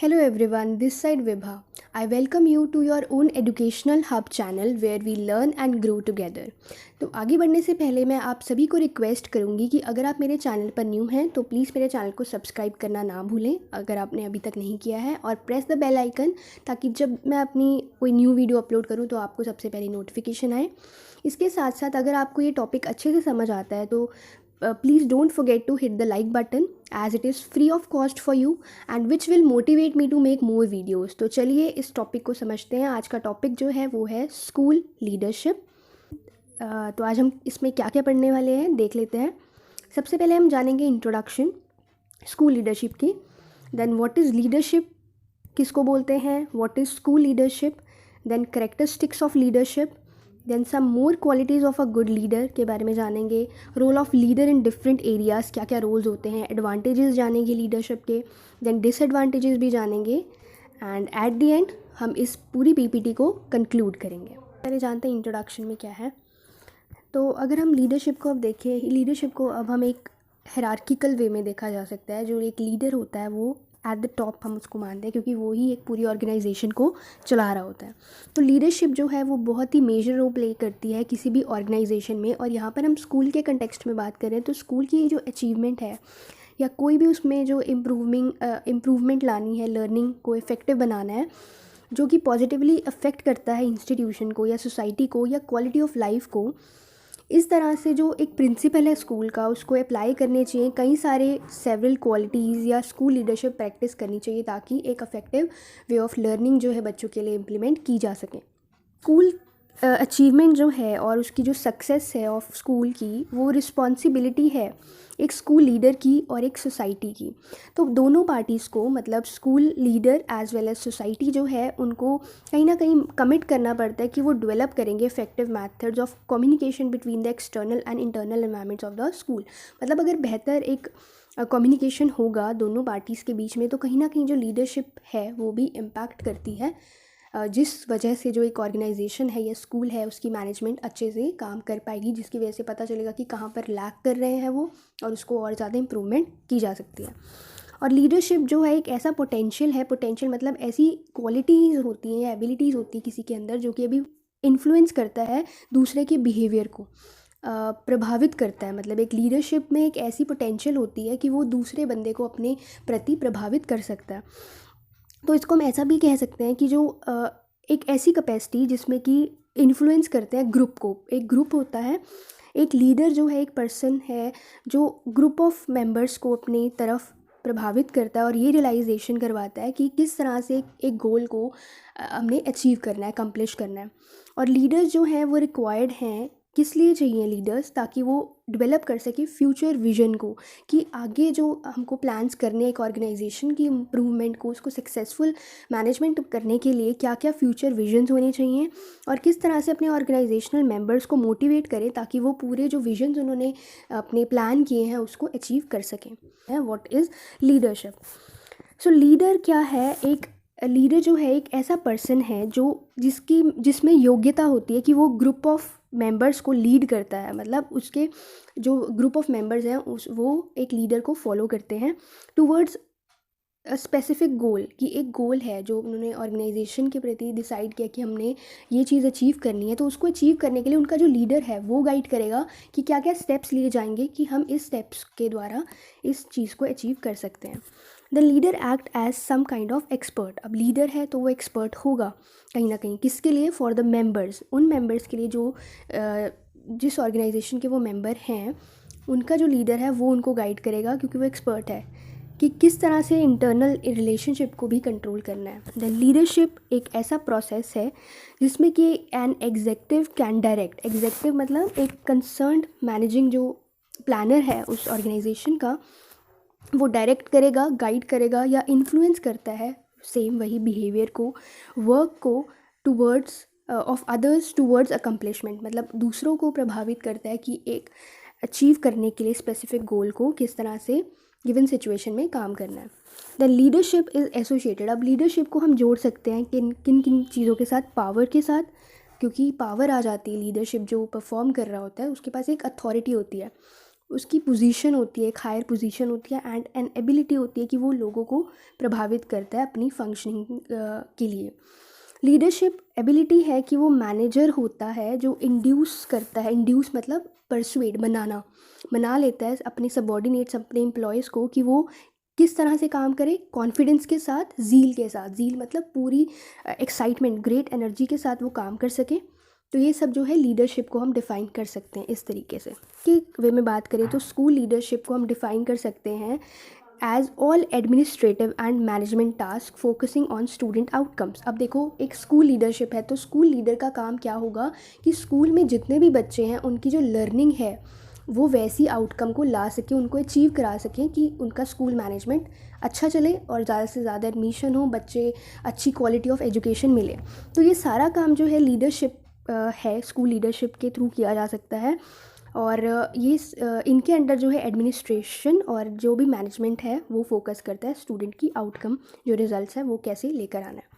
Hello everyone, this side Vibha. I welcome you to your own educational hub channel where we learn and grow together. तो आगे बढ़ने से पहले मैं आप सभी को रिक्वेस्ट करूँगी कि अगर आप मेरे चैनल पर न्यू हैं तो प्लीज़ मेरे चैनल को सब्सक्राइब करना ना भूलें अगर आपने अभी तक नहीं किया है, और प्रेस द बेल आइकन ताकि जब मैं अपनी कोई न्यू वीडियो अपलोड करूँ तो आपको सबसे पहले नोटिफिकेशन आए। इसके साथ साथ अगर आपको ये टॉपिक अच्छे से समझ आता है तो please don't forget to hit the like button as it is free of cost for you and which will motivate me to make more videos। तो चलिए इस टॉपिक को समझते हैं। आज का टॉपिक जो है वो है स्कूल लीडरशिप। तो आज हम इसमें क्या क्या पढ़ने वाले हैं देख लेते हैं। सबसे पहले हम जानेंगे इंट्रोडक्शन स्कूल लीडरशिप की। देन व्हाट इज़ लीडरशिप, किसको बोलते हैं, what is school leadership, then characteristics of leadership, then some more qualities of a good leader के बारे में जानेंगे। Role of leader in different areas, क्या क्या रोल्स होते हैं, एडवांटेजेस जानेंगे लीडरशिप के, देन डिसएडवांटेजेस भी जानेंगे, एंड एट द एंड हम इस पूरी पीपीटी को कंक्लूड करेंगे। पहले जानते हैं इंट्रोडक्शन में क्या है। तो अगर हम लीडरशिप को अब देखें, लीडरशिप को अब हम एक हायरार्किकल वे में देखा जा सकता है। जो एक लीडर होता है वो एट द टॉप हम उसको मानते हैं क्योंकि वो ही एक पूरी ऑर्गेनाइजेशन को चला रहा होता है। तो लीडरशिप जो है वो बहुत ही मेजर रोल प्ले करती है किसी भी ऑर्गेनाइजेशन में। और यहाँ पर हम स्कूल के कंटेक्स्ट में बात करें तो स्कूल की जो अचीवमेंट है या कोई भी उसमें जो इम्प्रूवमेंट लानी है, लर्निंग को इफ़ेक्टिव बनाना है, जो कि पॉजिटिवली अफेक्ट करता है इंस्टीट्यूशन को या सोसाइटी को या क्वालिटी ऑफ लाइफ को, इस तरह से जो एक प्रिंसिपल है स्कूल का उसको अप्लाई करने चाहिए। कई सारे सेवरल क्वालिटीज़ या स्कूल लीडरशिप प्रैक्टिस करनी चाहिए ताकि एक अफेक्टिव वे ऑफ लर्निंग जो है बच्चों के लिए इम्प्लीमेंट की जा सके। स्कूल अचीवमेंट जो है और उसकी जो सक्सेस है ऑफ स्कूल की, वो रिस्पॉन्सिबिलिटी है एक स्कूल लीडर की और एक सोसाइटी की। तो दोनों पार्टीज़ को, मतलब school leader as well as society जो है, उनको कहीं ना कहीं कमिट करना पड़ता है कि वो डेवलप करेंगे effective methods of communication between the external and internal environments of the school. मतलब अगर बेहतर एक कम्युनिकेशन होगा दोनों पार्टीज़ के बीच में तो कहीं ना कहीं जो लीडरशिप है वो भी इम्पैक्ट करती है, जिस वजह से जो एक ऑर्गेनाइजेशन है या स्कूल है उसकी मैनेजमेंट अच्छे से काम कर पाएगी, जिसकी वजह से पता चलेगा कि कहाँ पर लैक कर रहे हैं वो और उसको और ज़्यादा इम्प्रूवमेंट की जा सकती है। और लीडरशिप जो है एक ऐसा पोटेंशियल है, पोटेंशियल मतलब ऐसी क्वालिटीज़ होती हैं या एबिलिटीज़ होती है किसी के अंदर जो कि अभी इन्फ्लुएंस करता है दूसरे के बिहेवियर को, प्रभावित करता है। मतलब एक लीडरशिप में एक ऐसी पोटेंशियल होती है कि वो दूसरे बंदे को अपने प्रति प्रभावित कर सकता है। तो इसको हम ऐसा भी कह सकते हैं कि जो एक ऐसी कैपेसिटी जिसमें कि इन्फ्लुएंस करते हैं ग्रुप को। एक ग्रुप होता है, एक लीडर जो है एक पर्सन है जो ग्रुप ऑफ मेंबर्स को अपनी तरफ प्रभावित करता है और ये रियलाइजेशन करवाता है कि किस तरह से एक गोल को हमने अचीव करना है, अकम्प्लिश करना है। और लीडर्स जो हैं वो रिक्वायर्ड हैं, किस लिए चाहिए लीडर्स, ताकि वो डेवलप कर सके फ्यूचर विजन को, कि आगे जो हमको प्लान्स करने एक ऑर्गेनाइजेशन की इम्प्रूवमेंट को, उसको सक्सेसफुल मैनेजमेंट करने के लिए क्या क्या फ्यूचर विजन्स होने चाहिए और किस तरह से अपने ऑर्गेनाइजेशनल मेंबर्स को मोटिवेट करें ताकि वो पूरे जो विजन्स उन्होंने अपने प्लान किए हैं उसको अचीव कर सकें। What is leadership. So leader क्या है, एक लीडर जो है एक ऐसा पर्सन है जिसमें योग्यता होती है कि वो ग्रुप ऑफ मेंबर्स को लीड करता है। मतलब उसके जो ग्रुप ऑफ मेंबर्स हैं वो एक लीडर को फॉलो करते हैं टूवर्ड्स अ स्पेसिफिक गोल, कि एक गोल है जो उन्होंने ऑर्गेनाइजेशन के प्रति डिसाइड किया कि हमने ये चीज़ अचीव करनी है। तो उसको अचीव करने के लिए उनका जो लीडर है वो गाइड करेगा कि क्या क्या स्टेप्स लिए जाएंगे कि हम इस स्टेप्स के द्वारा इस चीज़ को अचीव कर सकते हैं। The leader act as some kind of expert. अब लीडर है तो वो एक्सपर्ट होगा कहीं ना कहीं, किसके लिए, फॉर द मेंबर्स, उन मेंबर्स के लिए जो जिस ऑर्गेनाइजेशन के वो मेंबर हैं, उनका जो लीडर है वो उनको गाइड करेगा क्योंकि वो एक्सपर्ट है कि किस तरह से इंटरनल रिलेशनशिप को भी कंट्रोल करना है। द लीडरशिप एक ऐसा प्रोसेस है जिसमें कि an executive can direct, executive मतलब एक कंसर्न्ड मैनेजिंग जो प्लानर है उस ऑर्गेनाइजेशन का, वो डायरेक्ट करेगा, गाइड करेगा या इन्फ्लुएंस करता है सेम वही बिहेवियर को, वर्क को towards of others towards accomplishment. मतलब दूसरों को प्रभावित करता है कि एक अचीव करने के लिए स्पेसिफिक गोल को किस तरह से गिवन सिचुएशन में काम करना है। The leadership is associated. अब लीडरशिप को हम जोड़ सकते हैं किन किन किन चीज़ों के साथ, पावर के साथ, क्योंकि पावर आ जाती है, लीडरशिप जो परफॉर्म कर रहा होता है उसके पास एक अथॉरिटी होती है, उसकी पोजीशन होती है, एक हायर पोजीशन होती है एंड एन एबिलिटी होती है कि वो लोगों को प्रभावित करता है अपनी फंक्शनिंग के लिए। लीडरशिप एबिलिटी है कि वो मैनेजर होता है जो इंड्यूस करता है, इंड्यूस मतलब परसुएड, मना लेता है अपने सबॉर्डिनेट्स, अपने एम्प्लॉयज़ को कि वो किस तरह से काम करे, कॉन्फिडेंस के साथ, ज़ील के साथ, ज़ील मतलब पूरी एक्साइटमेंट, ग्रेट एनर्जी के साथ वो काम कर सके। तो ये सब जो है लीडरशिप को हम डिफ़ाइन कर सकते हैं इस तरीके से। कि वे में बात करें तो स्कूल लीडरशिप को हम डिफ़ाइन कर सकते हैं as all administrative and management task focusing on student outcomes. अब देखो, एक स्कूल लीडरशिप है तो स्कूल लीडर का काम क्या होगा कि स्कूल में जितने भी बच्चे हैं उनकी जो लर्निंग है वो वैसी आउटकम को ला सके, उनको अचीव करा सकें कि उनका स्कूल मैनेजमेंट अच्छा चले और ज़्यादा से ज़्यादा एडमिशन हो, बच्चे अच्छी क्वालिटी ऑफ एजुकेशन मिले। तो ये सारा काम जो है लीडरशिप है, स्कूल लीडरशिप के थ्रू किया जा सकता है। और ये इनके अंडर जो है एडमिनिस्ट्रेशन और जो भी मैनेजमेंट है वो फोकस करता है स्टूडेंट की आउटकम, जो रिजल्ट्स है वो कैसे लेकर आना है।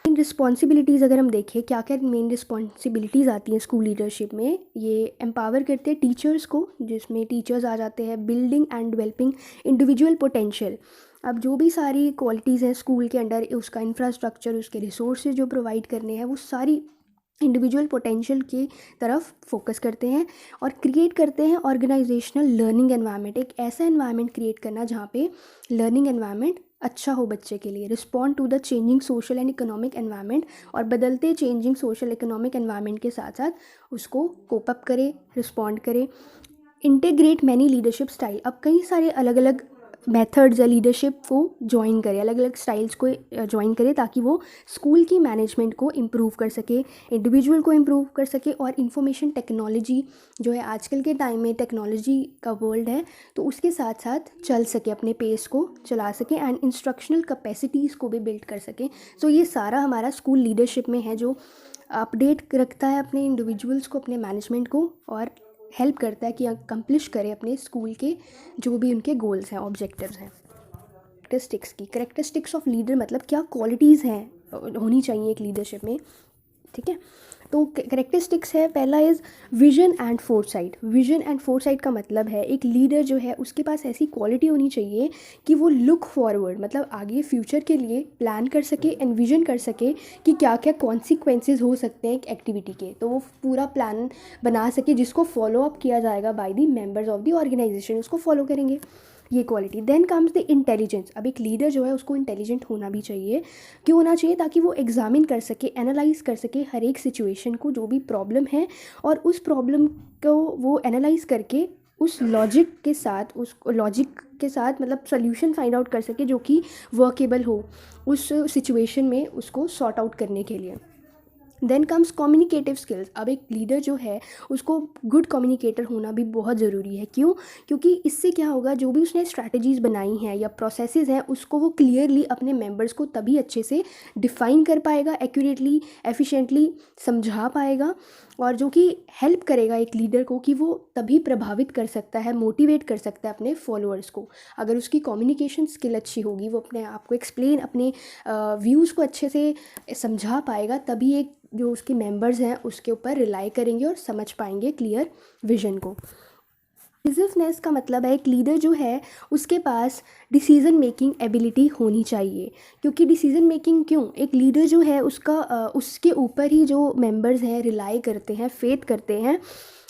मेन रिस्पॉन्सिबिलिटीज़ अगर हम देखें, क्या क्या मेन रिस्पॉन्सिबिलिटीज़ आती हैं स्कूल लीडरशिप में, ये एम्पावर करते हैं टीचर्स को, जिसमें टीचर्स आ जाते हैं, building and developing individual potential. अब जो भी सारी क्वालिटीज़ हैं स्कूल के अंडर, उसका इंफ्रास्ट्रक्चर, उसके रिसोर्सेज जो प्रोवाइड करने हैं, वो सारी इंडिविजुअल पोटेंशियल की तरफ फोकस करते हैं। और क्रिएट करते हैं ऑर्गेनाइजेशनल लर्निंग एनवायरनमेंट, एक ऐसा एनवायरनमेंट क्रिएट करना जहाँ पे लर्निंग एनवायरनमेंट अच्छा हो बच्चे के लिए। Respond to the changing social and economic environment, और बदलते चेंजिंग सोशल इकोनॉमिक एनवायरनमेंट के साथ साथ उसको कोप अप करे, रिस्पॉन्ड करे। इंटीग्रेट मैनी लीडरशिप स्टाइल, अब कई सारे अलग अलग मेथड्स या लीडरशिप को ज्वाइन करे, अलग अलग स्टाइल्स को ज्वाइन करे ताकि वो स्कूल की मैनेजमेंट को इम्प्रूव कर सके, इंडिविजुअल को इम्प्रूव कर सके। और इंफॉर्मेशन टेक्नोलॉजी जो है आजकल के टाइम में, टेक्नोलॉजी का वर्ल्ड है, तो उसके साथ साथ चल सके, अपने पेस को चला सके एंड इंस्ट्रक्शनल कैपेसिटीज़ को भी बिल्ड कर सके। सो ये सारा हमारा स्कूल लीडरशिप में है, जो अपडेट रखता है अपने इंडिविजुअल्स को, अपने मैनेजमेंट को, और हेल्प करता है कि अकम्प्लिश करें अपने स्कूल के जो भी उनके गोल्स हैं, ऑब्जेक्टिव्स हैं। करेक्टरिस्टिक्स ऑफ लीडर मतलब क्या क्वालिटीज़ हैं होनी चाहिए एक लीडरशिप में, ठीक है। तो करेक्टरिस्टिक्स है, पहला is vision and foresight. Vision and foresight का मतलब है एक लीडर जो है उसके पास ऐसी क्वालिटी होनी चाहिए कि वो लुक फॉरवर्ड, मतलब आगे फ्यूचर के लिए प्लान कर सके, एनविजन कर सके कि क्या क्या कॉन्सिक्वेंसेस हो सकते हैं एक एक्टिविटी के, तो वो पूरा प्लान बना सके जिसको फॉलो अप किया जाएगा by the members of the organisation, उसको फॉलो करेंगे, ये quality. Then comes the intelligence. अब एक लीडर जो है उसको इंटेलिजेंट होना भी चाहिए। क्यों होना चाहिए? ताकि वो एग्जामिन कर सके, एनालाइज कर सके हर एक सिचुएशन को, जो भी प्रॉब्लम है, और उस प्रॉब्लम को वो एनालाइज करके उस लॉजिक के साथ मतलब सोल्यूशन फाइंड आउट कर सके जो कि वर्केबल हो उस सिचुएशन में, उसको सॉर्ट आउट करने के लिए। Then comes communicative skills. अब एक लीडर जो है उसको गुड कम्युनिकेटर होना भी बहुत ज़रूरी है। क्यों? क्योंकि इससे क्या होगा, जो भी उसने स्ट्रैटेजीज़ बनाई हैं या प्रोसेसेस हैं, उसको वो क्लियरली अपने मेंबर्स को तभी अच्छे से डिफ़ाइन कर पाएगा, एक्यूरेटली, एफिशिएंटली समझा पाएगा, और जो कि हेल्प करेगा एक लीडर को कि वो तभी प्रभावित कर सकता है, मोटिवेट कर सकता है अपने फॉलोअर्स को। अगर उसकी कम्युनिकेशन स्किल अच्छी होगी, वो अपने आप को एक्सप्लेन, अपने व्यूज़ को अच्छे से समझा पाएगा, तभी एक जो उसके मेंबर्स हैं उसके ऊपर रिलाई करेंगे और समझ पाएंगे क्लियर विजन को। डिसिसिवनेस का मतलब है एक लीडर जो है उसके पास डिसीज़न मेकिंग एबिलिटी होनी चाहिए। क्योंकि डिसीज़न मेकिंग क्यों, एक लीडर जो है उसका उसके ऊपर ही जो मेंबर्स हैं रिलाई करते हैं, फेथ करते हैं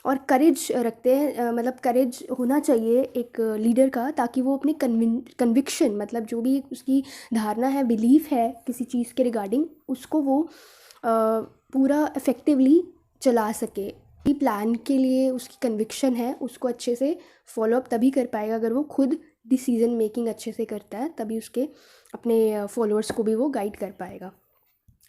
और करेज रखते हैं, मतलब करेज होना चाहिए एक लीडर का, ताकि वो अपने कन्विक्शन, मतलब जो भी उसकी धारणा है, बिलीफ है किसी चीज़ के रिगार्डिंग, उसको वो पूरा इफ़ेक्टिवली चला सके। प्लान के लिए उसकी कन्विक्शन है, उसको अच्छे से फॉलोअप तभी कर पाएगा अगर वो खुद डिसीजन मेकिंग अच्छे से करता है, तभी उसके अपने फॉलोअर्स को भी वो गाइड कर पाएगा।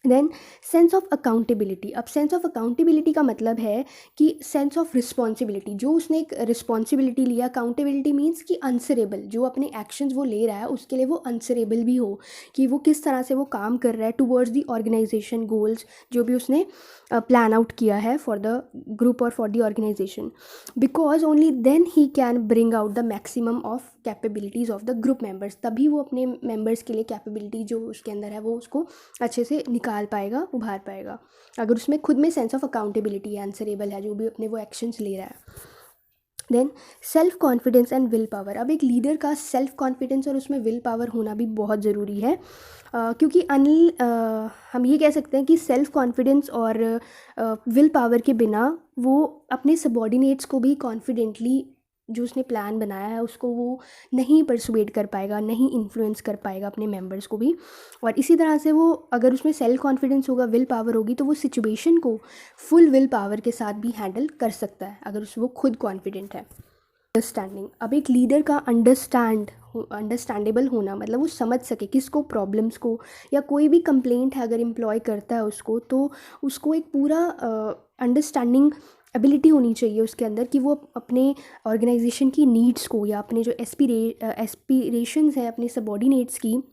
Then sense of accountability. अब सेंस ऑफ अकाउंटेबिलिटी का मतलब है कि सेंस ऑफ रिस्पॉन्सिबिलिटी, जो उसने एक रिस्पॉन्सिबिलिटी लिया। अकाउंटेबिलिटी मीन्स कि आंसरेबल, जो अपने एक्शंस वो ले रहा है उसके लिए वो आंसरेबल भी हो, कि वो किस तरह से वो काम कर रहा है टुवर्ड्स द ऑर्गेनाइजेशन गोल्स, जो भी उसने प्लान आउट किया है फॉर द ग्रुप और for the organisation. Because only then he can bring out the maximum of capabilities of the group members, तभी वो अपने मेंबर्स के लिए कैपेबिलिटी जो उसके अंदर है वो उसको अच्छे से निकाल पाएगा, उभार पाएगा, अगर उसमें खुद में सेंस ऑफ अकाउंटेबिलिटी है, आंसरेबल है, जो भी अपने वो एक्शंस ले रहा है। Then self confidence and will power. अब एक लीडर का सेल्फ कॉन्फिडेंस और उसमें विल पावर होना भी बहुत ज़रूरी है, क्योंकि हम ये कह सकते हैं कि सेल्फ कॉन्फिडेंस और विल पावर के बिना वो अपने सबॉर्डिनेट्स को भी कॉन्फिडेंटली जो उसने प्लान बनाया है उसको वो नहीं परसुएड कर पाएगा, नहीं इन्फ्लुएंस कर पाएगा अपने मेंबर्स को भी। और इसी तरह से वो अगर उसमें सेल्फ कॉन्फिडेंस होगा, विल पावर होगी, तो वो सिचुएशन को फुल विल पावर के साथ भी हैंडल कर सकता है अगर वो खुद कॉन्फिडेंट है। अंडरस्टैंडिंग। अब एक लीडर का अंडरस्टैंडेबल होना मतलब वो समझ सके किसको प्रॉब्लम्स को, या कोई भी कंप्लेंट है अगर एम्प्लॉय करता है उसको, तो उसको एक पूरा अंडरस्टैंडिंग एबिलिटी होनी चाहिए उसके अंदर कि वो अपने ऑर्गेनाइजेशन की नीड्स को या अपने जो एस्पिरेशंस हैं अपने सबॉर्डिनेट्स की,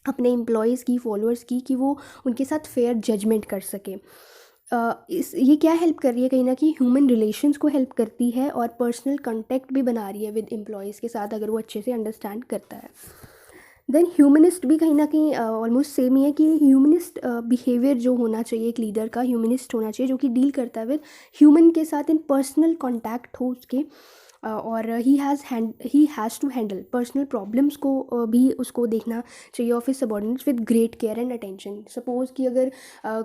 अपने एम्प्लॉयज़ की, फॉलोअर्स की, कि वो उनके साथ फेयर जजमेंट कर सके। ये क्या हेल्प कर रही है, कहीं ना कहीं ह्यूमन रिलेशंस को हेल्प करती है और पर्सनल कांटेक्ट भी बना रही है विद एम्प्लॉयज़ के साथ अगर वो अच्छे से अंडरस्टैंड करता है। देन ह्यूमनिस्ट भी कहीं ना कहीं ऑलमोस्ट सेम ही है कि ह्यूमनिस्ट बिहेवियर जो होना चाहिए एक लीडर का, ह्यूमनिस्ट होना चाहिए जो कि डील करता है विद ह्यूमन के साथ, इन पर्सनल कॉन्टैक्ट हो उसके, और he has to handle personal problems को भी उसको देखना चाहिए of his subordinates with great care and attention. Suppose कि अगर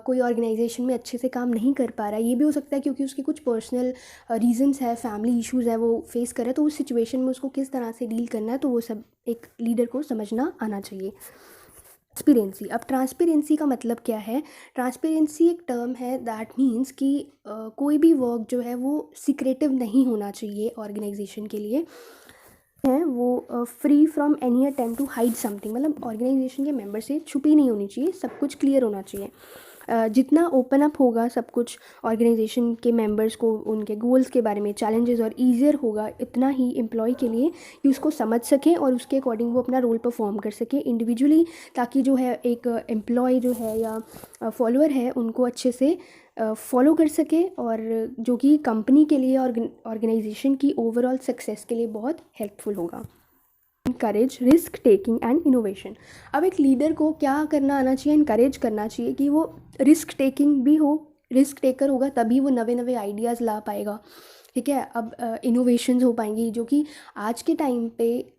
कोई ऑर्गेनाइजेशन में अच्छे से काम नहीं कर पा रहा है, ये भी हो सकता है क्योंकि उसके कुछ पर्सनल रीजंस है, फैमिली इश्यूज़ है वो फेस कर रहा है, तो उस सिचुएशन में उसको किस तरह से डील करना है, तो वो सब एक लीडर को समझना आना चाहिए। ट्रांसपेरेंसी। अब ट्रांसपेरेंसी का मतलब क्या है? ट्रांसपेरेंसी एक टर्म है दैट मीन्स कि कोई भी वर्क जो है वो सीक्रेटिव नहीं होना चाहिए ऑर्गेनाइजेशन के लिए, है वो free from any attempt to hide something, मतलब ऑर्गेनाइजेशन के मेंबर से छुपी नहीं होनी चाहिए, सब कुछ क्लियर होना चाहिए। जितना ओपन अप होगा सब कुछ ऑर्गेनाइजेशन के मेंबर्स को उनके गोल्स के बारे में, चैलेंजेस और ईजियर होगा इतना ही एम्प्लॉय के लिए कि उसको समझ सकें और उसके अकॉर्डिंग वो अपना रोल परफॉर्म कर सके इंडिविजुअली, ताकि जो है एक एम्प्लॉय जो है या फॉलोअर है उनको अच्छे से फॉलो कर सके, और जो कि कंपनी के लिए ऑर्गेनाइजेशन की ओवरऑल सक्सेस के लिए बहुत हेल्पफुल होगा। Encourage risk taking and innovation. अब एक लीडर को क्या करना आना चाहिए? इनकरेज करना चाहिए कि वो रिस्क टेकिंग भी हो, रिस्क टेकर होगा तभी वो नवे नवे आइडियाज़ ला पाएगा, ठीक है। अब इनोवेशंस हो पाएंगी जो कि आज के टाइम पे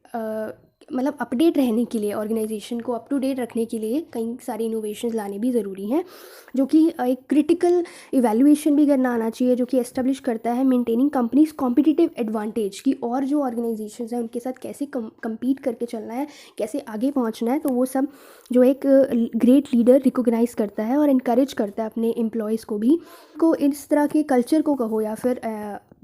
मतलब अपडेट रहने के लिए, ऑर्गेनाइजेशन को अप टू डेट रखने के लिए कई सारे इनोवेशंस लाने भी ज़रूरी हैं, जो कि एक क्रिटिकल इवैल्यूएशन भी करना आना चाहिए जो कि एस्टेब्लिश करता है मेंटेनिंग कंपनीज कॉम्पिटिटिव एडवांटेज की, और जो ऑर्गेनाइजेशंस हैं उनके साथ कैसे कम्पीट करके चलना है, कैसे आगे पहुंचना है। तो वो सब जो एक ग्रेट लीडर रिकोगनाइज़ करता है और इनकरेज करता है अपने एम्प्लॉयज़ को भी। को इस तरह के कल्चर को कहो या फिर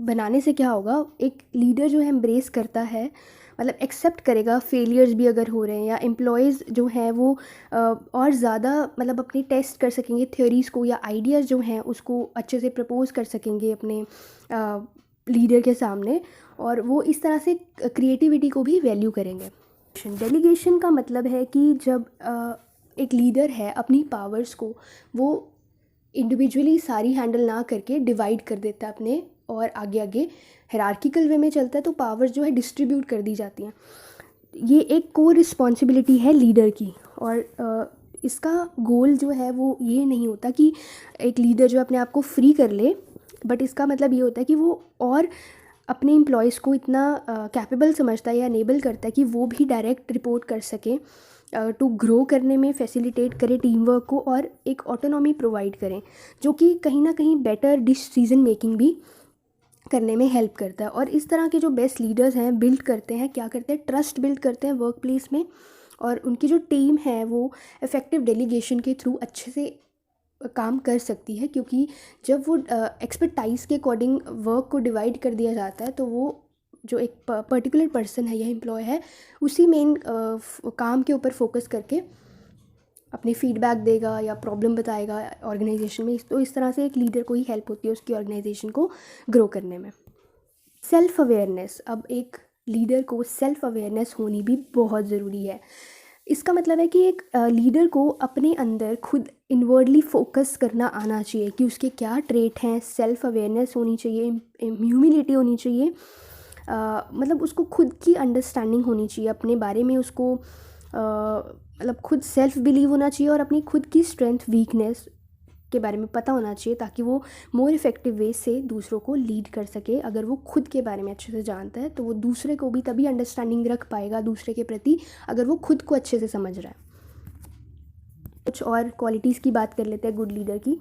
बनाने से क्या होगा, एक लीडर जो है एम्ब्रेस करता है, मतलब एक्सेप्ट करेगा फेलियर्स भी अगर हो रहे हैं, या एम्प्लॉयज़ जो हैं वो और ज़्यादा मतलब अपनी टेस्ट कर सकेंगे थ्योरीज़ को, या आइडियाज़ जो हैं उसको अच्छे से प्रपोज कर सकेंगे अपने लीडर के सामने, और वो इस तरह से क्रिएटिविटी को भी वैल्यू करेंगे। डेलीगेशन का मतलब है कि जब एक लीडर है अपनी पावर्स को वो इंडिविजुअली सारी हैंडल ना करके डिवाइड कर देता है अपने, और आगे आगे हायरार्किकल वे में चलता है, तो पावर्स जो है डिस्ट्रीब्यूट कर दी जाती हैं। ये एक कोर रिस्पॉन्सिबिलिटी है लीडर की, और इसका गोल जो है वो ये नहीं होता कि एक लीडर जो अपने आप को फ्री कर ले, बट इसका मतलब ये होता है कि वो और अपने एम्प्लॉयज़ को इतना कैपेबल समझता है या एनेबल करता है कि वो भी डायरेक्ट रिपोर्ट कर सके, टू ग्रो करने में फैसिलिटेट करें टीम वर्क को, और एक ऑटोनॉमी प्रोवाइड करें जो कि कहीं ना कहीं बेटर डिसीजन मेकिंग भी करने में हेल्प करता है। और इस तरह के जो बेस्ट लीडर्स हैं बिल्ड करते हैं, क्या करते हैं, ट्रस्ट बिल्ड करते हैं वर्क प्लेस में, और उनकी जो टीम है वो इफ़ेक्टिव डेलीगेशन के थ्रू अच्छे से काम कर सकती है, क्योंकि जब वो एक्सपर्टाइज के अकॉर्डिंग वर्क को डिवाइड कर दिया जाता है, तो वो जो एक पर्टिकुलर पर्सन है या एम्प्लॉय है उसी मेन काम के ऊपर फोकस करके अपने फीडबैक देगा या प्रॉब्लम बताएगा ऑर्गेनाइजेशन में। तो इस तरह से एक लीडर को ही हेल्प होती है उसकी ऑर्गेनाइजेशन को ग्रो करने में। Self awareness. अब एक लीडर को सेल्फ अवेयरनेस होनी भी बहुत ज़रूरी है। इसका मतलब है कि एक लीडर को अपने अंदर खुद इनवर्डली फोकस करना आना चाहिए कि उसके क्या ट्रेट हैं, सेल्फ अवेयरनेस होनी चाहिए, ह्यूमिलिटी होनी चाहिए, मतलब उसको खुद की अंडरस्टैंडिंग होनी चाहिए अपने बारे में, उसको मतलब खुद सेल्फ बिलीव होना चाहिए और अपनी खुद की स्ट्रेंथ वीकनेस के बारे में पता होना चाहिए ताकि वो मोर इफ़ेक्टिव वे से दूसरों को लीड कर सके। अगर वो खुद के बारे में अच्छे से जानता है तो वो दूसरे को भी तभी अंडरस्टैंडिंग रख पाएगा दूसरे के प्रति, अगर वो खुद को अच्छे से समझ रहा है। कुछ और क्वालिटीज़ की बात कर लेते हैं गुड लीडर की।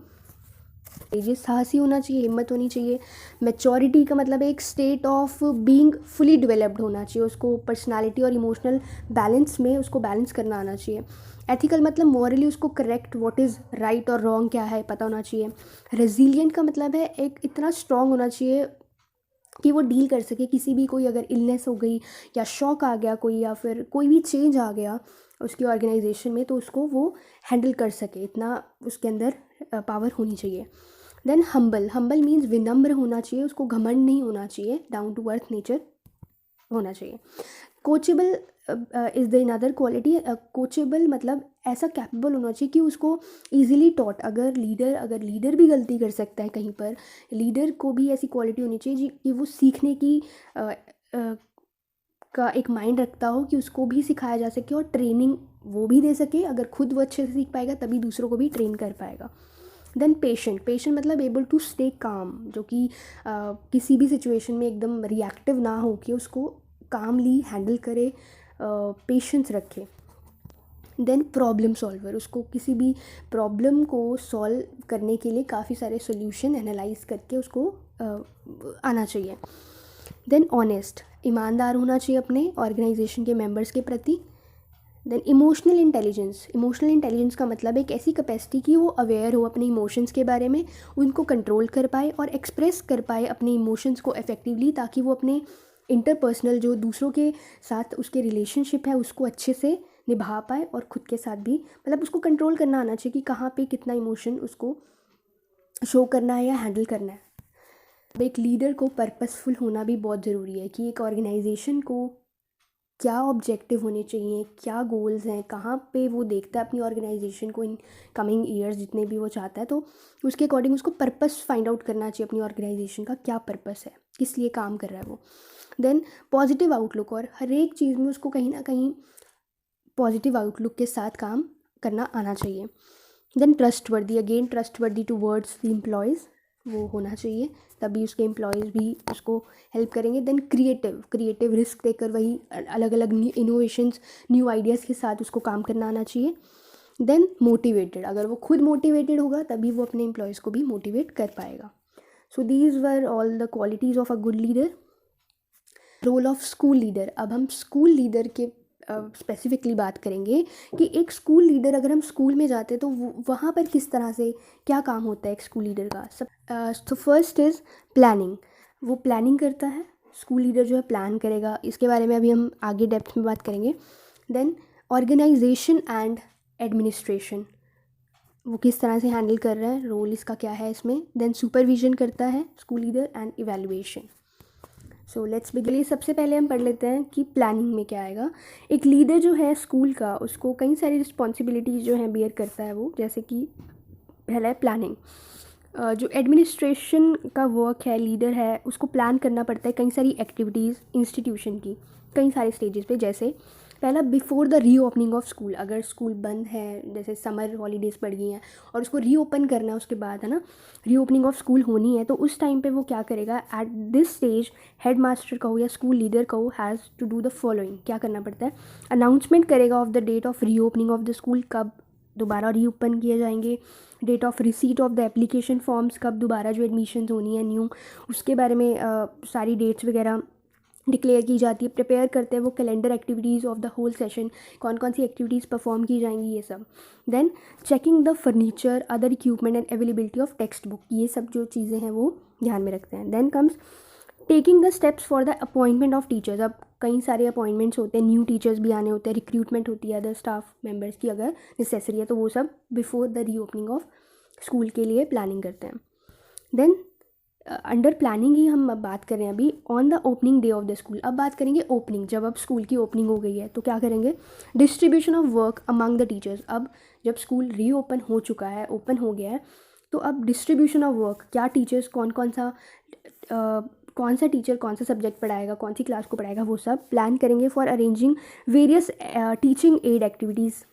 ये साहसी होना चाहिए, हिम्मत होनी चाहिए। मैच्योरिटी का मतलब एक state of being fully developed होना चाहिए, उसको पर्सनालिटी और इमोशनल बैलेंस में उसको बैलेंस करना आना चाहिए। एथिकल मतलब मॉरली उसको करेक्ट व्हाट इज़ राइट और रॉन्ग क्या है पता होना चाहिए। रेजिलिएंट का मतलब है एक इतना स्ट्रांग होना चाहिए कि वो डील कर सके किसी भी, कोई अगर इलनेस हो गई या शॉक आ गया कोई, या फिर कोई भी चेंज आ गया उसकी ऑर्गेनाइजेशन में, तो उसको वो हैंडल कर सके, इतना उसके अंदर पावर होनी चाहिए। देन हम्बल मीन्स विनम्र होना चाहिए, उसको घमंड नहीं होना चाहिए, डाउन टू अर्थ नेचर होना चाहिए। Coachable is the another quality. Coachable मतलब ऐसा कैपेबल होना चाहिए कि उसको ईजिली टॉट, अगर लीडर भी गलती कर सकता है कहीं पर, लीडर को भी ऐसी क्वालिटी होनी चाहिए कि वो सीखने की का एक माइंड रखता हो कि उसको भी सिखाया जा सके और ट्रेनिंग वो भी दे सके। अगर खुद वो अच्छे से सीख पाएगा तभी दूसरों को भी ट्रेन कर पाएगा। देन पेशेंट मतलब एबल टू स्टे काम, जो कि किसी भी सिचुएशन में एकदम रिएक्टिव ना हो, कि उसको कामली हैंडल करे, पेशेंस रखे। देन प्रॉब्लम सॉल्वर, उसको किसी भी प्रॉब्लम को सॉल्व करने के लिए काफ़ी सारे सोल्यूशन एनालाइज करके उसको आना चाहिए। देन ऑनेस्ट, ईमानदार होना चाहिए अपने ऑर्गेनाइजेशन के मेंबर्स के प्रति। देन इमोशनल इंटेलिजेंस का मतलब एक ऐसी कैपेसिटी कि वो अवेयर हो अपने इमोशंस के बारे में, उनको कंट्रोल कर पाए और एक्सप्रेस कर पाए अपने इमोशंस को इफेक्टिवली, ताकि वो अपने इंटरपर्सनल जो दूसरों के साथ उसके रिलेशनशिप है उसको अच्छे से निभा पाए, और ख़ुद के साथ भी, मतलब उसको कंट्रोल करना आना चाहिए कि कहाँ पे कितना इमोशन उसको शो करना है या हैंडल करना है। अब एक लीडर को पर्पसफुल होना भी बहुत ज़रूरी है, कि एक ऑर्गेनाइजेशन को क्या ऑब्जेक्टिव होने चाहिए, क्या गोल्स हैं, कहाँ पे वो देखता है अपनी ऑर्गेनाइजेशन को इन कमिंग ईयर्स, जितने भी वो चाहता है, तो उसके अकॉर्डिंग उसको पर्पस फाइंड आउट करना चाहिए अपनी ऑर्गेनाइजेशन का, क्या पर्पस है, किस लिए काम कर रहा है वो। देन पॉजिटिव आउटलुक, और हर एक चीज़ में उसको कहीं ना कहीं पॉजिटिव आउटलुक के साथ काम करना आना चाहिए। Then trustworthy towards the employees, वो होना चाहिए, तभी उसके एम्प्लॉयज़ भी उसको हेल्प करेंगे। देन क्रिएटिव रिस्क देकर वही अलग अलग इनोवेशंस, न्यू आइडियाज़ के साथ उसको काम करना आना चाहिए। देन मोटिवेटेड, अगर वो खुद मोटिवेटेड होगा तभी वो अपने एम्प्लॉयज़ को भी मोटिवेट कर पाएगा। So these were all the qualities of a good leader. Role of school leader, अब हम स्कूल लीडर के स्पेसिफिकली बात करेंगे कि एक स्कूल लीडर, अगर हम स्कूल में जाते हैं तो वहाँ पर किस तरह से क्या काम होता है एक स्कूल लीडर का। तो फर्स्ट इज़ प्लानिंग, वो प्लानिंग करता है, स्कूल लीडर जो है प्लान करेगा, इसके बारे में अभी हम आगे डेप्थ में बात करेंगे। देन ऑर्गेनाइजेशन एंड एडमिनिस्ट्रेशन, वो किस तरह से हैंडल कर रहा है, रोल इसका क्या है इसमें। देन सुपरविजन करता है school leader and evaluation. So let's begin. सबसे पहले हम पढ़ लेते हैं कि प्लानिंग में क्या आएगा। एक लीडर जो है स्कूल का, उसको कई सारी रिस्पॉन्सिबिलिटीज़ जो हैं बियर करता है वो, जैसे कि पहला है प्लानिंग। जो एडमिनिस्ट्रेशन का वर्क है, लीडर है, उसको प्लान करना पड़ता है कई सारी एक्टिविटीज़ इंस्टीट्यूशन की कई सारे स्टेजेस पे। जैसे पहला, before the reopening of school, अगर स्कूल बंद है, जैसे समर हॉलीडेज़ पड़ गई हैं और उसको रीओपन करना है, उसके बाद है ना रीओपनिंग ऑफ स्कूल होनी है, तो उस टाइम पे वो क्या करेगा, at this stage head master का हो या स्कूल लीडर का हो, has to do the following, क्या करना पड़ता है, अनाउंसमेंट करेगा of the date of reopening of the school, कब दोबारा रीओपन किए जाएंगे, date of receipt of the application forms, कब दोबारा जो एडमिशन होनी है न्यू, उसके बारे में सारी डेट्स वगैरह डिक्लेयर की जाती है। प्रिपेयर करते हैं वो calendar activities of the whole session, कौन कौन सी एक्टिविटीज़ परफॉर्म की जाएंगी, ये सब। Then checking the furniture, other equipment and availability of text book, ये सब जो चीज़ें हैं वो ध्यान में रखते हैं। Then comes taking the steps for the appointment of teachers, अब कई सारे अपॉइंटमेंट्स होते हैं, न्यू टीचर्स भी आने होते हैं, रिक्रूटमेंट होती है अदर स्टाफ मेम्बर्स की अगर नेसेसरी है, तो वो सब before the reopening of school के लिए प्लानिंग करते हैं। देन अंडर प्लानिंग ही हम अब बात करें अभी on the opening day of the school. अब बात करेंगे ओपनिंग, जब अब स्कूल की ओपनिंग हो गई है तो क्या करेंगे, distribution of work among the teachers. अब जब स्कूल रीओपन हो चुका है, ओपन हो गया है, तो अब डिस्ट्रीब्यूशन ऑफ वर्क, क्या टीचर्स कौन सा टीचर कौन सा सब्जेक्ट पढ़ाएगा, कौन सी क्लास को पढ़ाएगा, वो सब प्लान करेंगे। For arranging various teaching add activities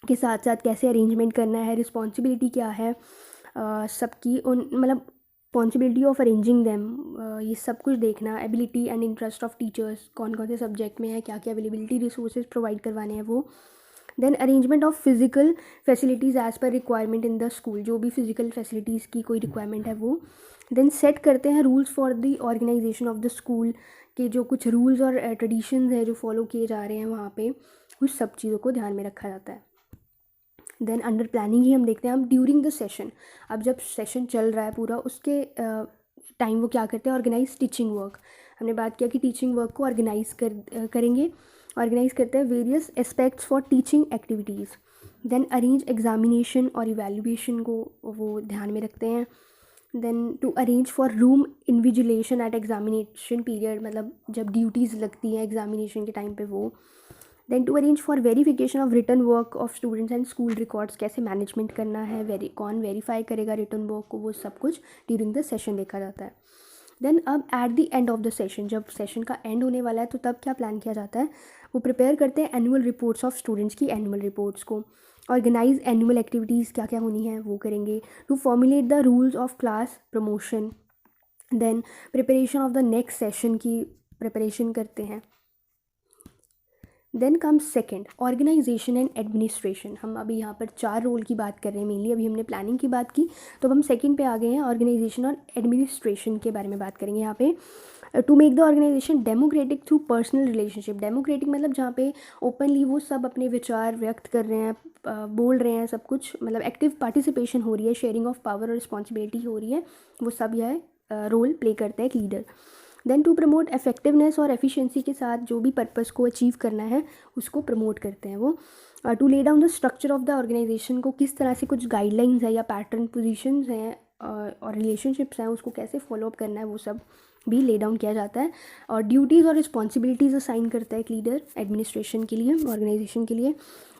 के साथ साथ कैसे अरेंजमेंट करना है, रिस्पॉन्सिबिलिटी क्या है, सबकी उन मतलब पॉसिबिलिटी ऑफ अरेंजिंग दैम, ये सब कुछ देखना, ability and interest of teachers, कौन कौन से सब्जेक्ट में है, क्या क्या अवेलेबिलिटी रिसोर्सेज प्रोवाइड करवाने हैं वो। Then arrangement of physical facilities as per requirement in the school, जो भी फिजिकल फैसिलिटीज़ की कोई रिक्वायरमेंट है वो। देन सेट करते हैं rules for the organisation of the school, के जो कुछ रूल्स और ट्रेडिशंस हैं जो फॉलो किए जा रहे हैं वहाँ पे, उस सब चीज़ों को ध्यान में रखा जाता है। देन अंडर प्लानिंग ही हम देखते हैं हम ड्यूरिंग द सेशन, अब जब सेशन चल रहा है पूरा उसके टाइम वो क्या करते हैं, ऑर्गेनाइज टीचिंग वर्क। हमने बात किया कि टीचिंग वर्क को करेंगे, ऑर्गेनाइज करते हैं various aspects for teaching activities. Then arrange examination और इवेल्युएशन को वो ध्यान में रखते हैं। Then to arrange for room invigilation at examination period, मतलब जब ड्यूटीज़ लगती हैं एग्जामिनेशन के टाइम पे वो। Then to arrange for verification of return work of students and school records, कैसे मैनेजमेंट करना है, कौन वेरीफाई करेगा रिटर्न वर्क को, वो सब कुछ ड्यूरिंग द सेशन देखा जाता है। देन अब at the end of the session, जब सेशन का एंड होने वाला है तो तब क्या प्लान किया जाता है, वो प्रिपेयर करते हैं एनुअल रिपोर्ट्स ऑफ स्टूडेंट्स की, एनुअल रिपोर्ट्स को। ऑर्गेनाइज एनुअल एक्टिविटीज़ क्या क्या होनी है वो करेंगे। To formulate the rules of class promotion. Then preparation of the next session की प्रिपरेशन करते हैं। Then comes second organisation and administration. हम अभी यहाँ पर 4 रोल की बात कर रहे हैं मेनली, अभी हमने प्लानिंग की बात की, तो अब हम सेकेंड पे आ गए हैं, ऑर्गेनाइजेशन और एडमिनिस्ट्रेशन के बारे में बात करेंगे यहाँ पे। To make the organisation democratic through personal relationship, democratic मतलब जहाँ पे ओपनली वो सब अपने विचार व्यक्त कर रहे हैं, बोल रहे हैं, सब कुछ मतलब एक्टिव पार्टिसिपेशन हो रही है, शेयरिंग ऑफ पावर और रिस्पॉन्सिबिलिटी हो रही है, वो सब यह रोल प्ले करता है एक leader. Then to promote effectiveness और एफिशिएंसी के साथ जो भी पर्पस को अचीव करना है उसको प्रमोट करते हैं वो। To lay down the structure of the organisation, को किस तरह से कुछ गाइडलाइंस है या पैटर्न पोजीशंस हैं और रिलेशनशिप्स हैं उसको कैसे फॉलोअप करना है वो सब भी ले डाउन किया जाता है। और ड्यूटीज़ और रिस्पॉन्सिबिलिटीज़ असाइन करता है एक लीडर एडमिनिस्ट्रेशन के लिए, ऑर्गेनाइजेशन के लिए,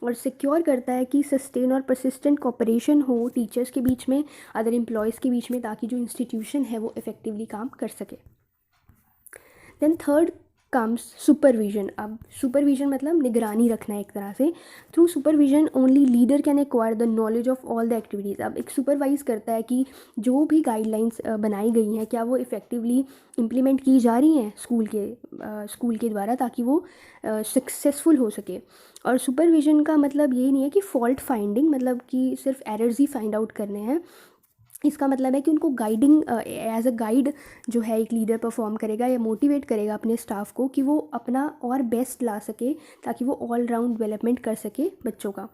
और सिक्योर करता है कि सस्टेन और परसिस्टेंट कॉपरेशन हो टीचर्स के बीच में, अदर एम्प्लॉयज़ के बीच में, ताकि जो इंस्टीट्यूशन है वो इफेक्टिवली काम कर सके। Then third comes supervision. अब सुपरविजन मतलब निगरानी रखना एक तरह से। Through supervision only leader can acquire the knowledge of all the activities. अब एक सुपरवाइज करता है कि जो भी गाइडलाइंस बनाई गई हैं क्या वो इफ़ेक्टिवली इम्प्लीमेंट की जा रही हैं स्कूल के द्वारा, ताकि वो सक्सेसफुल हो सके। और सुपरविजन का मतलब ये नहीं है कि फॉल्ट फाइंडिंग, मतलब कि सिर्फ एरर्स ही फाइंड आउट करने हैं। इसका मतलब है कि उनको गाइडिंग एज अ गाइड जो है एक लीडर परफॉर्म करेगा या मोटिवेट करेगा अपने स्टाफ को कि वो अपना और बेस्ट ला सके, ताकि वो ऑल राउंड डेवलपमेंट कर सके बच्चों का।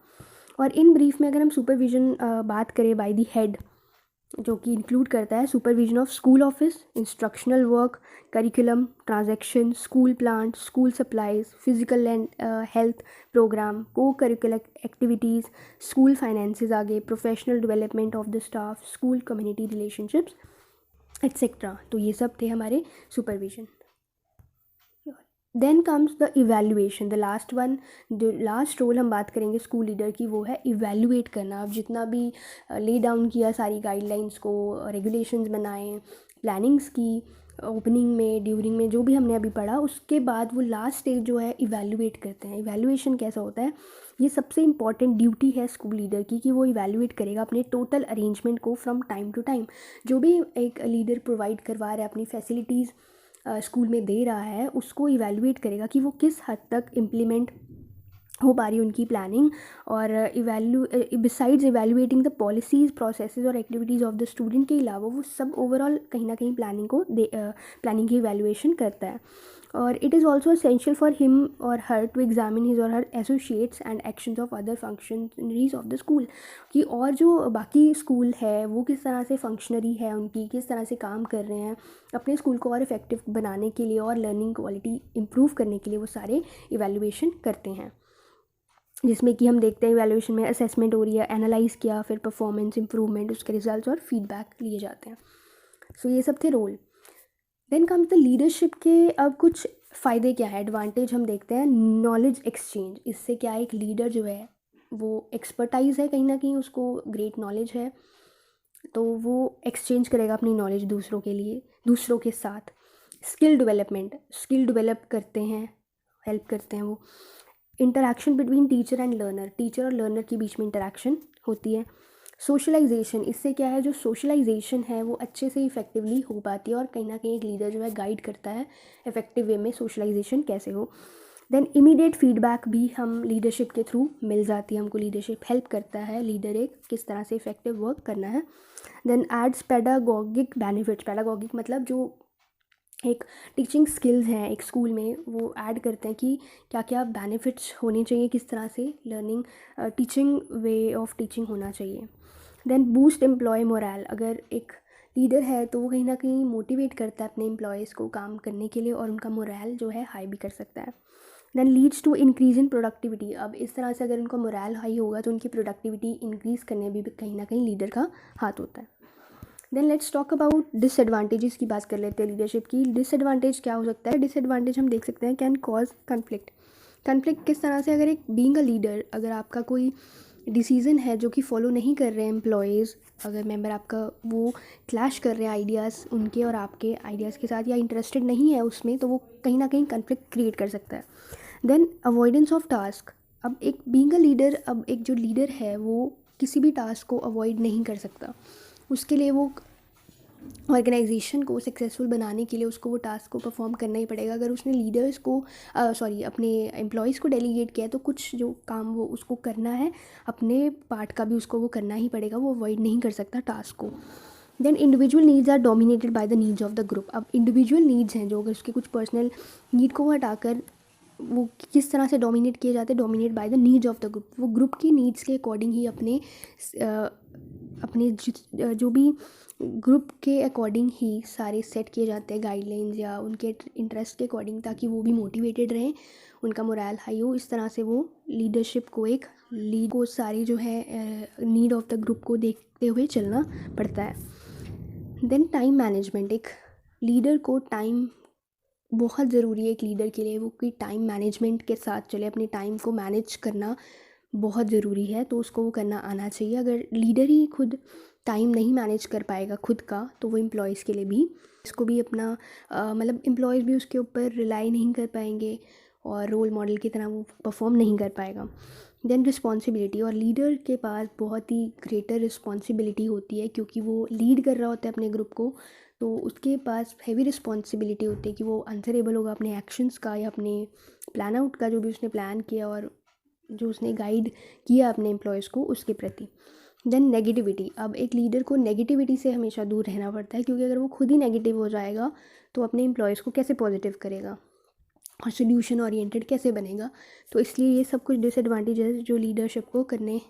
और इन ब्रीफ में अगर हम सुपरविजन बात करें बाय द हेड, जो कि इंक्लूड करता है supervision of school office, instructional work, curriculum, transaction, school plant, school supplies, physical and health programme, co curricular activities, school finances, आगे professional development of the staff, school community relationships etcetera. तो ये सब थे हमारे supervision. Then comes the evaluation, the last one, जो last role हम बात करेंगे स्कूल लीडर की वो है इवेल्युएट करना। अब जितना भी ले डाउन किया सारी गाइडलाइंस को, रेगुलेशंस बनाए, प्लानिंग्स की, ओपनिंग में, ड्यूरिंग में, जो भी हमने अभी पढ़ा, उसके बाद वो लास्ट स्टेज जो है इवेल्युएट करते हैं। इवेल्युएशन कैसा होता है, ये सबसे इंपॉर्टेंट ड्यूटी है स्कूल लीडर की कि वो इवेल्युएट करेगा अपने टोटल अरेंजमेंट को फ्रॉम टाइम टू टाइम। जो भी एक लीडर प्रोवाइड करवा रहा है अपनी फैसिलिटीज़ स्कूल में दे रहा है, उसको इवेल्युएट करेगा कि वो किस हद तक इम्प्लीमेंट हो पा रही है उनकी प्लानिंग। और besides evaluating the policies, processes और एक्टिविटीज़ ऑफ द स्टूडेंट के अलावा वो सब ओवरऑल कहीं ना कहीं प्लानिंग की इवेल्युएशन करता है। और it is also essential for him or her to examine his or her associates and actions of other functionaries of the school, कि और जो बाकी स्कूल है वो किस तरह से फंक्शनरी है, उनकी किस तरह से काम कर रहे हैं अपने स्कूल को और इफेक्टिव बनाने के लिए और लर्निंग क्वालिटी इम्प्रूव करने के लिए, वो सारे इवेल्युएशन करते हैं। जिसमें कि हम देखते हैं इवैल्यूएशन में असेसमेंट हो रही है, एनालाइज किया, फिर परफॉर्मेंस इंप्रूवमेंट, उसके रिजल्ट्स और फीडबैक लिए जाते हैं। सो ये सब थे role. Then comes the leadership के अब कुछ फ़ायदे क्या है, एडवांटेज हम देखते हैं। नॉलेज एक्सचेंज, इससे क्या है एक लीडर जो है वो एक्सपर्टाइज है, कहीं ना कहीं उसको ग्रेट नॉलेज है, तो वो एक्सचेंज करेगा अपनी नॉलेज दूसरों के लिए, दूसरों के साथ। स्किल डेवलपमेंट, स्किल डेवलप करते हैं, हेल्प करते हैं वो। Interaction between teacher and learner, teacher और लर्नर के बीच में इंटरेक्शन होती है। सोशलाइजेशन, इससे क्या है, जो सोशलाइजेशन है वो अच्छे से इफ़ेक्टिवली हो पाती है और कहीं ना कहीं एक लीडर जो है गाइड करता है इफ़ेक्टिव वे में सोशलाइजेशन कैसे हो। देन इमीडिएट फीडबैक भी हम लीडरशिप के थ्रू मिल जाती है, हमको लीडरशिप हेल्प करता है लीडर एक किस तरह से इफ़ेक्टिव वर्क करना है। देन एड्स पेडागोगिक बेनिफिट्स, पेडागोगिक मतलब जो एक टीचिंग स्किल्स हैं एक स्कूल में, वो ऐड करते हैं कि क्या क्या बेनिफिट्स होने चाहिए, किस तरह से learning teaching way of teaching होना चाहिए। देन बूस्ट एम्प्लॉय मोरल, अगर एक लीडर है तो वो कहीं ना कहीं मोटिवेट करता है अपने एम्प्लॉयज़ को काम करने के लिए और उनका मोरल जो है हाई भी कर सकता है। Then leads to increase in productivity, अब इस तरह से अगर उनका मोरल हाई होगा तो उनकी प्रोडक्टिविटी इंक्रीज़ करने भी कहीं ना कहीं लीडर का हाथ होता है। Then let's talk about disadvantages की बात कर लेते हैं लीडरशिप की। डिसएडवांटेज क्या हो सकता है, डिसएडवांटेज हम देख सकते हैं कैन कॉज कन्फ्लिक्ट। कन्फ्लिक्ट किस तरह से, अगर एक बीइंग अ लीडर, अगर आपका कोई डिसीज़न है जो कि फॉलो नहीं कर रहे हैं एम्प्लॉयज़, अगर मेंबर आपका वो क्लैश कर रहे हैं आइडियाज़ उनके और आपके आइडियाज़ के साथ, या इंटरेस्टेड नहीं है उसमें, तो वो कहीं ना कहीं कन्फ्लिक्ट क्रिएट कर सकता है। देन अवॉइडेंस ऑफ टास्क, अब एक बीइंग अ लीडर, अब एक जो लीडर है वो किसी भी टास्क को अवॉइड नहीं कर सकता, उसके लिए वो ऑर्गेनाइजेशन को सक्सेसफुल बनाने के लिए उसको वो टास्क को परफॉर्म करना ही पड़ेगा। अगर उसने लीडर्स को अपने एम्प्लॉयज़ को डेलीगेट किया है तो कुछ जो काम वो उसको करना है, अपने पार्ट का भी उसको वो करना ही पड़ेगा, वो अवॉइड नहीं कर सकता टास्क को। Then individual needs are dominated by the needs of the group, अब इंडिविजुअल नीड्स हैं जो, अगर उसके कुछ पर्सनल नीड को वो हटाकर वो किस तरह से डोमिनेट किए जाते हैं, dominate bye the needs of the group, वो ग्रुप की नीड्स के अकॉर्डिंग ही अपने जो भी ग्रुप के अकॉर्डिंग ही सारे सेट किए जाते हैं गाइडलाइंस, या उनके इंटरेस्ट के अकॉर्डिंग, ताकि वो भी मोटिवेटेड रहें, उनका मोरल हाई हो। इस तरह से वो लीडरशिप को एक लीड को सारी जो है नीड ऑफ द ग्रुप को देखते हुए चलना पड़ता है। देन टाइम मैनेजमेंट, एक लीडर को टाइम बहुत ज़रूरी है एक लीडर के लिए, वो कि टाइम मैनेजमेंट के साथ चले, अपने टाइम को मैनेज करना बहुत ज़रूरी है, तो उसको वो करना आना चाहिए। अगर लीडर ही खुद टाइम नहीं मैनेज कर पाएगा खुद का, तो वो एम्प्लॉयज़ के लिए भी, इसको भी अपना मतलब एम्प्लॉयज़ भी उसके ऊपर रिलाई नहीं कर पाएंगे और रोल मॉडल की तरह वो परफॉर्म नहीं कर पाएगा। देन रिस्पॉन्सिबिलिटी, और लीडर के पास बहुत ही ग्रेटर रिस्पॉन्सिबिलिटी होती है, क्योंकि वो लीड कर रहा होता है अपने ग्रुप को, तो उसके पास हैवी रिस्पॉन्सिबिलिटी होती है कि वो आंसरेबल होगा अपने एक्शंस का या अपने प्लान आउट का, जो भी उसने प्लान किया और जो उसने गाइड किया अपने एम्प्लॉयज़ को उसके प्रति। देन नेगेटिविटी, अब एक लीडर को नेगेटिविटी से हमेशा दूर रहना पड़ता है, क्योंकि अगर वो खुद ही नेगेटिव हो जाएगा तो अपने एम्प्लॉयज़ को कैसे पॉजिटिव करेगा और सोल्यूशन ओरिएंटेड कैसे बनेगा। तो इसलिए ये सब कुछ डिसएडवांटेजेस जो लीडरशिप को करने,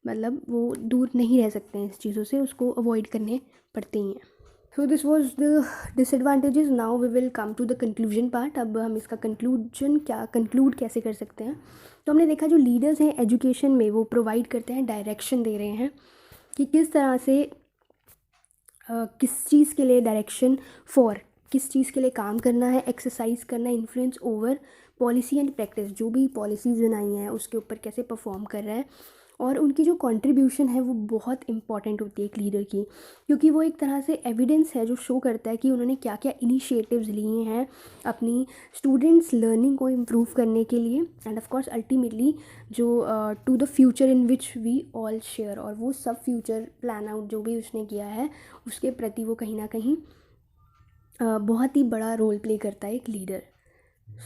मतलब वो दूर नहीं रह सकते हैं इस चीज़ों से, उसको अवॉइड करने पड़ते ही हैं। So this was the disadvantages. Now we will come to the conclusion part. अब हम इसका कंक्लूड कैसे कर सकते हैं। तो हमने देखा जो लीडर्स हैं एजुकेशन में वो प्रोवाइड करते हैं, डायरेक्शन दे रहे हैं कि किस तरह से किस चीज़ के लिए डायरेक्शन फॉर, किस चीज़ के लिए काम करना है, एक्सरसाइज करना है, influence over policy and practice, जो भी पॉलिसीज़ बनाई हैं उसके ऊपर कैसे परफॉर्म कर रहा है। और उनकी जो कंट्रीब्यूशन है वो बहुत इंपॉर्टेंट होती है एक लीडर की, क्योंकि वो एक तरह से एविडेंस है जो शो करता है कि उन्होंने क्या क्या इनिशिएटिव्स लिए हैं अपनी स्टूडेंट्स लर्निंग को इम्प्रूव करने के लिए, एंड ऑफ कोर्स अल्टीमेटली जो to the future in which we all share, और वो सब फ्यूचर प्लान आउट जो भी उसने किया है उसके प्रति वो कहीं ना कहीं बहुत ही बड़ा रोल प्ले करता है एक leader.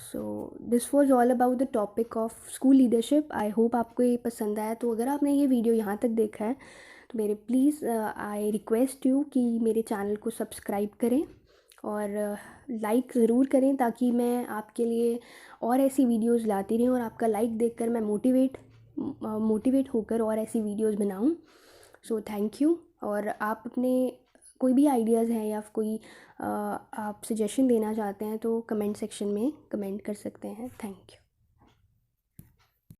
So this was all about the topic of school leadership. I hope आपको ये पसंद आया। तो अगर आपने ये वीडियो यहाँ तक देखा है तो मेरे प्लीज़ आई रिक्वेस्ट यू कि मेरे चैनल को सब्सक्राइब करें और लाइक ज़रूर करें, ताकि मैं आपके लिए और ऐसी वीडियोज़ लाती रहूँ और आपका लाइक देखकर मैं मोटिवेट होकर और ऐसी वीडियोज़ बनाऊँ। So thank you. और आप अपने कोई भी आइडियाज़ हैं या कोई आप सजेशन देना चाहते हैं तो कमेंट सेक्शन में कमेंट कर सकते हैं। Thank you.